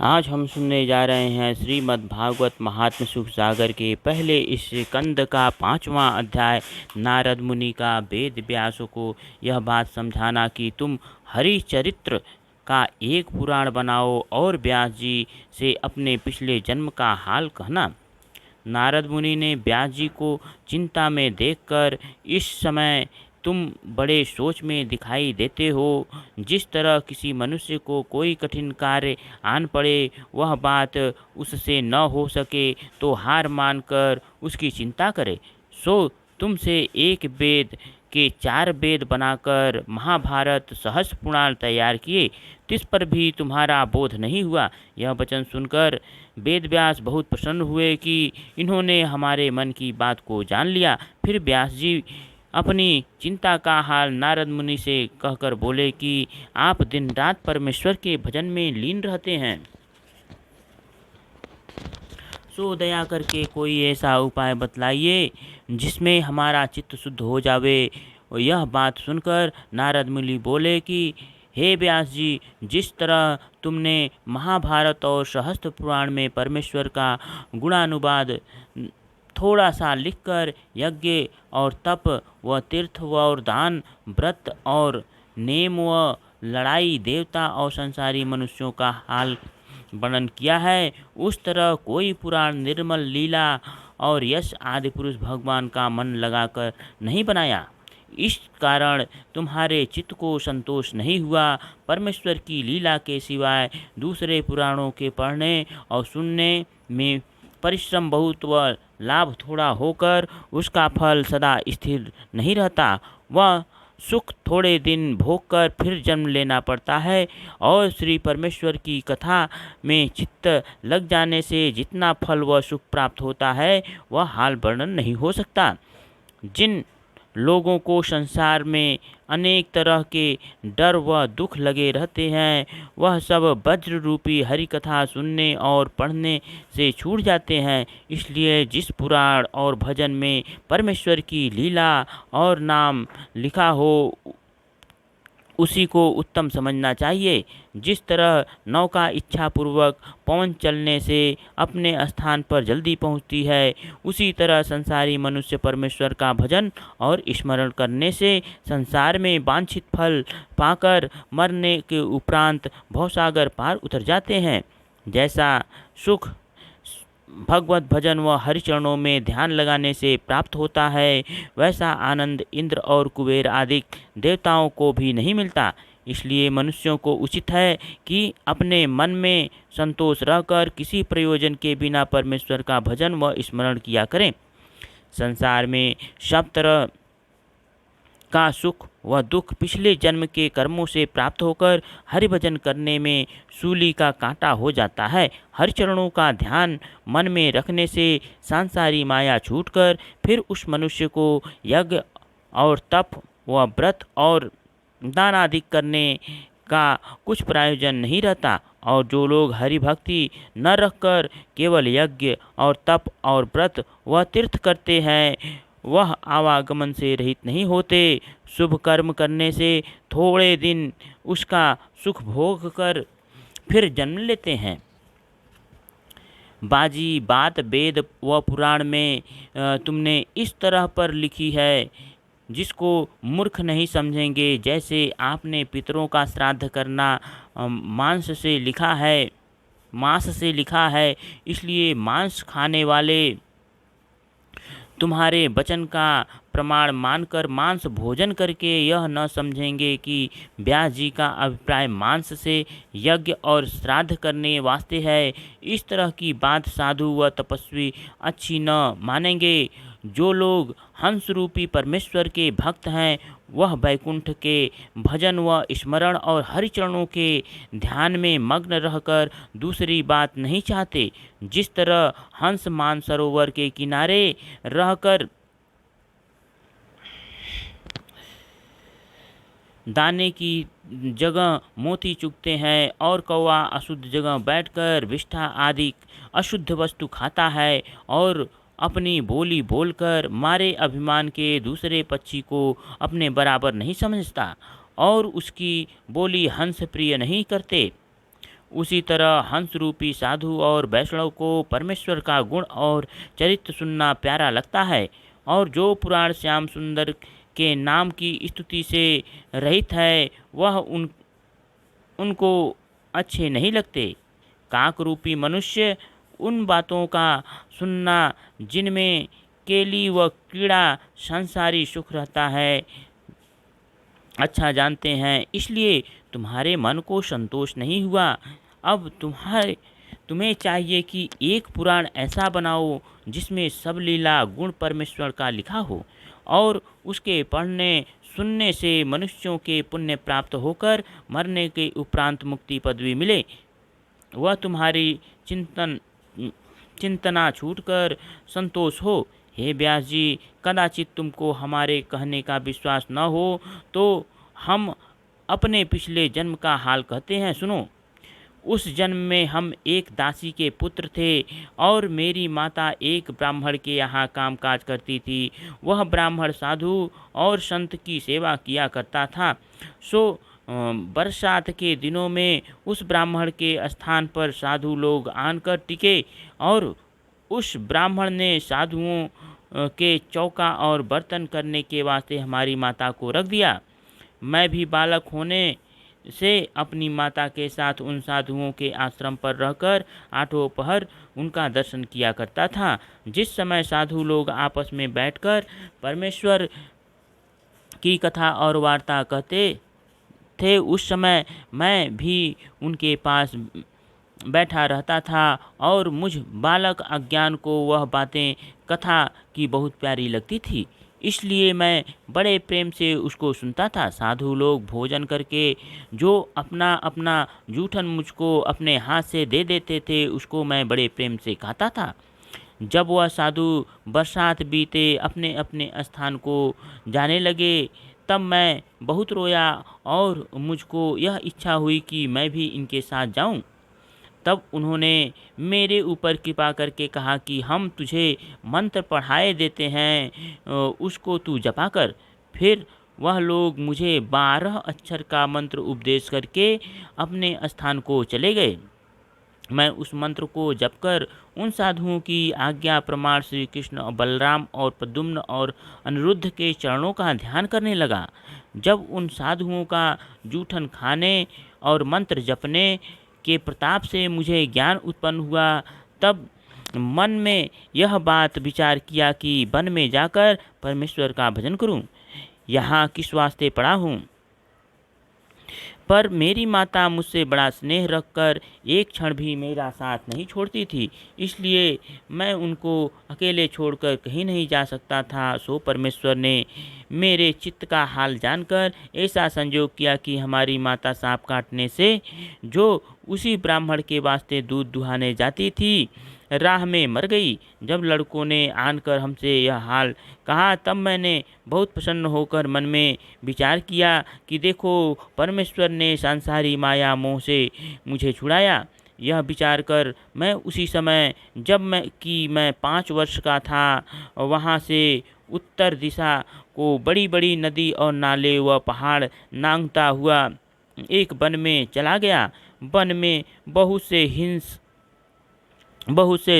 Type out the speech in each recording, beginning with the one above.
आज हम सुनने जा रहे हैं श्रीमद् भागवत महात्म्य सुख सागर के पहले इस स्कंद का 5वां अध्याय। नारद मुनि का वेद व्यास को यह बात समझाना कि तुम हरिचरित्र का एक पुराण बनाओ और व्यास जी से अपने पिछले जन्म का हाल कहना। नारद मुनि ने व्यास जी को चिंता में देखकर, इस समय तुम बड़े सोच में दिखाई देते हो। जिस तरह किसी मनुष्य को कोई कठिन कार्य आन पड़े, वह बात उससे न हो सके तो हार मानकर उसकी चिंता करे, सो तुमसे एक वेद के 4 वेद बनाकर महाभारत सहस्र पुराण तैयार किए, तिस पर भी तुम्हारा बोध नहीं हुआ। यह वचन सुनकर वेदव्यास बहुत प्रसन्न हुए कि इन्होंने हमारे मन की बात को जान लिया। फिर व्यास जी अपनी चिंता का हाल नारद मुनि से कहकर बोले कि आप दिन रात परमेश्वर के भजन में लीन रहते हैं, सो दया करके कोई ऐसा उपाय बतलाइए जिसमें हमारा चित्त शुद्ध हो जावे। यह बात सुनकर नारद मुनि बोले कि हे व्यास जी, जिस तरह तुमने महाभारत और सहस्त्र पुराण में परमेश्वर का गुणानुवाद थोड़ा सा लिखकर यज्ञ और तप व तीर्थ और दान, व्रत और नेम व लड़ाई, देवता और संसारी मनुष्यों का हाल वर्णन किया है, उस तरह कोई पुराण निर्मल लीला और यश आदि पुरुष भगवान का मन लगाकर नहीं बनाया। इस कारण तुम्हारे चित्त को संतोष नहीं हुआ। परमेश्वर की लीला के सिवाय दूसरे पुराणों के पढ़ने और सुनने में परिश्रम बहुत व लाभ थोड़ा होकर उसका फल सदा स्थिर नहीं रहता। वह सुख थोड़े दिन भोगकर फिर जन्म लेना पड़ता है, और श्री परमेश्वर की कथा में चित्त लग जाने से जितना फल व सुख प्राप्त होता है वह हाल वर्णन नहीं हो सकता। जिन लोगों को संसार में अनेक तरह के डर व दुख लगे रहते हैं, वह सब वज्र रूपी हरि कथा सुनने और पढ़ने से छूट जाते हैं। इसलिए जिस पुराण और भजन में परमेश्वर की लीला और नाम लिखा हो उसी को उत्तम समझना चाहिए। जिस तरह नौका इच्छापूर्वक पवन चलने से अपने स्थान पर जल्दी पहुंचती है, उसी तरह संसारी मनुष्य परमेश्वर का भजन और स्मरण करने से संसार में वांछित फल पाकर मरने के उपरांत भवसागर पार उतर जाते हैं। जैसा सुख भगवत भजन व हरिचरणों में ध्यान लगाने से प्राप्त होता है, वैसा आनंद इंद्र और कुबेर आदि देवताओं को भी नहीं मिलता। इसलिए मनुष्यों को उचित है कि अपने मन में संतोष रहकर किसी प्रयोजन के बिना परमेश्वर का भजन व स्मरण किया करें। संसार में सब तरह का सुख व दुख पिछले जन्म के कर्मों से प्राप्त होकर हरिभजन करने में सूली का कांटा हो जाता है। हरिचरणों का ध्यान मन में रखने से सांसारी माया छूटकर फिर उस मनुष्य को यज्ञ और तप व व्रत और दान आदि करने का कुछ प्रयोजन नहीं रहता। और जो लोग हरि भक्ति न रखकर केवल यज्ञ और तप और व्रत व तीर्थ करते हैं, वह आवागमन से रहित नहीं होते। शुभ कर्म करने से थोड़े दिन उसका सुख भोग कर फिर जन्म लेते हैं। बाजी बात वेद व पुराण में तुमने इस तरह पर लिखी है जिसको मूर्ख नहीं समझेंगे। जैसे आपने पितरों का श्राद्ध करना मांस से लिखा है, इसलिए मांस खाने वाले तुम्हारे वचन का प्रमाण मानकर मांस भोजन करके यह न समझेंगे कि व्यास जी का अभिप्राय मांस से यज्ञ और श्राद्ध करने वास्ते है। इस तरह की बात साधु व तपस्वी अच्छी न मानेंगे। जो लोग हंस रूपी परमेश्वर के भक्त हैं, वह वैकुंठ के भजन व स्मरण और हरिचरणों के ध्यान में मग्न रहकर दूसरी बात नहीं चाहते। जिस तरह हंस मानसरोवर के किनारे रहकर दाने की जगह मोती चुगते हैं, और कौवा अशुद्ध जगह बैठकर विष्ठा आदि अशुद्ध वस्तु खाता है, और अपनी बोली बोलकर मारे अभिमान के दूसरे पक्षी को अपने बराबर नहीं समझता, और उसकी बोली हंस प्रिय नहीं करते। उसी तरह हंस रूपी साधु और वैष्णव को परमेश्वर का गुण और चरित्र सुनना प्यारा लगता है, और जो पुराण श्याम सुंदर के नाम की स्तुति से रहित है वह उनको अच्छे नहीं लगते। काक रूपी मनुष्य उन बातों का सुनना जिनमें केली व कीड़ा संसारी सुख रहता है अच्छा जानते हैं, इसलिए तुम्हारे मन को संतोष नहीं हुआ। अब तुम्हें चाहिए कि एक पुराण ऐसा बनाओ जिसमें सब लीला गुण परमेश्वर का लिखा हो, और उसके पढ़ने सुनने से मनुष्यों के पुण्य प्राप्त होकर मरने के उपरांत मुक्ति पदवी मिले। वह तुम्हारी चिंतना छूटकर संतोष हो। हे व्यास जी, कदाचित तुमको हमारे कहने का विश्वास न हो तो हम अपने पिछले जन्म का हाल कहते हैं, सुनो। उस जन्म में हम एक दासी के पुत्र थे और मेरी माता एक ब्राह्मण के यहाँ कामकाज करती थी। वह ब्राह्मण साधु और संत की सेवा किया करता था। बरसात के दिनों में उस ब्राह्मण के स्थान पर साधु लोग आनकर टिके, और उस ब्राह्मण ने साधुओं के चौका और बर्तन करने के वास्ते हमारी माता को रख दिया। मैं भी बालक होने से अपनी माता के साथ उन साधुओं के आश्रम पर रहकर आठों पहर उनका दर्शन किया करता था। जिस समय साधु लोग आपस में बैठकर परमेश्वर की कथा और वार्ता कहते थे, उस समय मैं भी उनके पास बैठा रहता था, और मुझ बालक अज्ञान को वह बातें कथा की बहुत प्यारी लगती थी, इसलिए मैं बड़े प्रेम से उसको सुनता था। साधु लोग भोजन करके जो अपना अपना जूठन मुझको अपने हाथ से दे देते थे उसको मैं बड़े प्रेम से खाता था। जब वह साधु बरसात बीते अपने अपने स्थान को जाने लगे तब मैं बहुत रोया, और मुझको यह इच्छा हुई कि मैं भी इनके साथ जाऊं। तब उन्होंने मेरे ऊपर कृपा करके कहा कि हम तुझे मंत्र पढ़ाए देते हैं, उसको तू जपा कर। फिर वह लोग मुझे 12 अक्षर का मंत्र उपदेश करके अपने स्थान को चले गए। मैं उस मंत्र को जपकर उन साधुओं की आज्ञा प्रमाण श्री कृष्ण और बलराम और प्रद्युम्न और अनिरुद्ध के चरणों का ध्यान करने लगा। जब उन साधुओं का जूठन खाने और मंत्र जपने के प्रताप से मुझे ज्ञान उत्पन्न हुआ, तब मन में यह बात विचार किया कि वन में जाकर परमेश्वर का भजन करूं। यहाँ किस वास्ते पड़ा हूँ, पर मेरी माता मुझसे बड़ा स्नेह रखकर एक क्षण भी मेरा साथ नहीं छोड़ती थी, इसलिए मैं उनको अकेले छोड़कर कहीं नहीं जा सकता था। सो परमेश्वर ने मेरे चित्त का हाल जानकर ऐसा संजोग किया कि हमारी माता सांप काटने से जो उसी ब्राह्मण के वास्ते दूध दुहाने जाती थी राह में मर गई। जब लड़कों ने आनकर हमसे यह हाल कहा तब मैंने बहुत प्रसन्न होकर मन में विचार किया कि देखो, परमेश्वर ने संसारी माया मोह से मुझे छुड़ाया। यह विचार कर मैं उसी समय जब मैं 5 वर्ष का था वहाँ से उत्तर दिशा को बड़ी बड़ी नदी और नाले व पहाड़ नांगता हुआ एक वन में चला गया। वन में बहुत से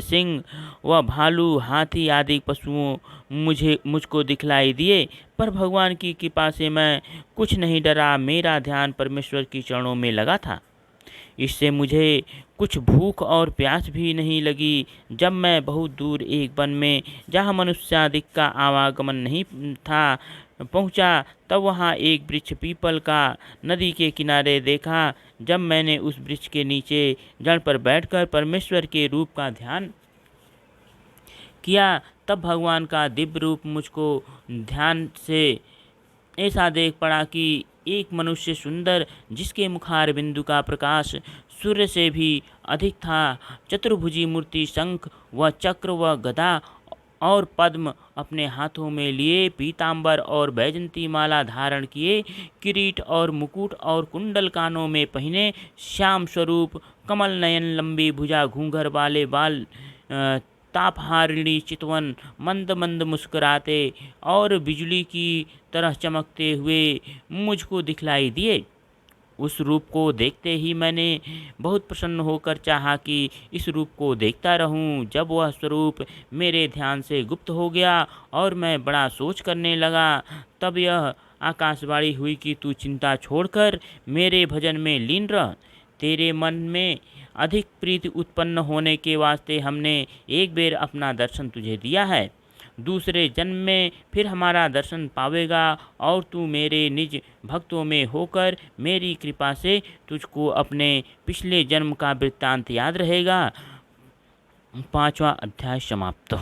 सिंह व भालू, हाथी आदि पशुओं मुझको दिखलाई दिए, पर भगवान की कृपा से मैं कुछ नहीं डरा। मेरा ध्यान परमेश्वर की चरणों में लगा था। इससे मुझे कुछ भूख और प्यास भी नहीं लगी। जब मैं बहुत दूर एक वन में जहाँ मनुष्यादिक का आवागमन नहीं था पहुँचा, तब वहाँ एक वृक्ष पीपल का नदी के किनारे देखा। जब मैंने उस वृक्ष के नीचे जड़ पर बैठकर परमेश्वर के रूप का ध्यान किया, तब भगवान का दिव्य रूप मुझको ध्यान से ऐसा देख पड़ा कि एक मनुष्य सुंदर, जिसके मुखार बिंदु का प्रकाश सूर्य से भी अधिक था, चतुर्भुजी मूर्ति, शंख व चक्र व गदा और पद्म अपने हाथों में लिए, पीतांबर और बैजंती माला धारण किए, किरीट और मुकुट और कुंडल कानों में पहने, श्याम स्वरूप, कमल नयन, लंबी भुजा, घूंघर वाले बाल, तापहारिणी चितवन, मंद मंद मुस्कुराते और बिजली की तरह चमकते हुए मुझको दिखलाई दिए। उस रूप को देखते ही मैंने बहुत प्रसन्न होकर चाहा कि इस रूप को देखता रहूं। जब वह स्वरूप मेरे ध्यान से गुप्त हो गया और मैं बड़ा सोच करने लगा, तब यह आकाशवाणी हुई कि तू चिंता छोड़कर मेरे भजन में लीन रह। तेरे मन में अधिक प्रीति उत्पन्न होने के वास्ते हमने एक बेर अपना दर्शन तुझे दिया है। दूसरे जन्म में फिर हमारा दर्शन पावेगा और तू मेरे निज भक्तों में होकर मेरी कृपा से तुझको अपने पिछले जन्म का वृत्तांत याद रहेगा। 5वां अध्याय समाप्त।